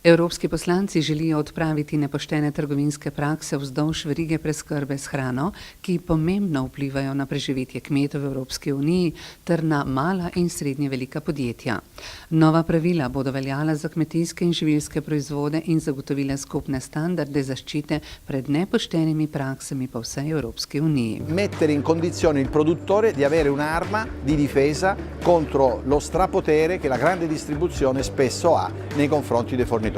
Evropski poslanci želijo odpraviti nepoštene trgovinske prakse vzdolž verige preskrbe s hrano, ki pomembno vplivajo na preživetje kmetov v Evropski uniji ter na mala in srednje velika podjetja. Nova pravila bodo veljala za kmetijske in živilske proizvode in zagotovile skupne standarde zaščite pred nepoštenimi praksami po vsej Evropski uniji. Mettere in condizione il produttore di avere un'arma di difesa contro lo strapotere che la grande distribuzione spesso ha nei confronti dei fornitori.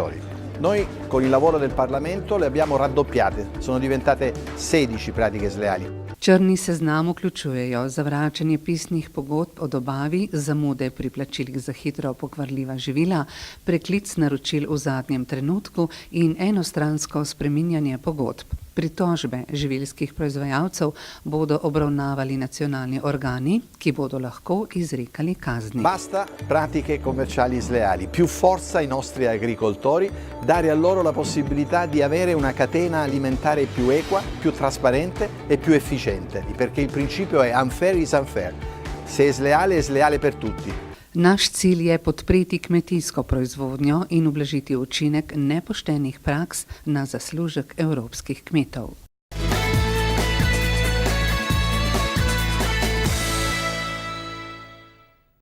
Noi con il lavoro del Parlamento le abbiamo raddoppiate, sono diventate 16 pratiche sleali. Črni seznam vključujejo zavračanje pisnih pogodb o dobavi, zamude pri plačilih za hitro pokvarljiva živila, preklic naročil v zadnjem trenutku in enostransko spreminjanje pogodb. Pritožbe živilskih proizvajalcev bodo obravnavali nacionalni organi, ki bodo lahko izrekali kazni. Basta pratiche commerciali sleali, più forza ai nostri agricoltori, dare a loro la possibilità di avere una catena alimentare più equa, più trasparente e più efficiente, perché il principio è unfair is unfair. Se è sleale per tutti. Naš cilj je podpreti kmetijsko proizvodnjo in ublažiti učinek nepoštenih praks na zaslužek evropskih kmetov.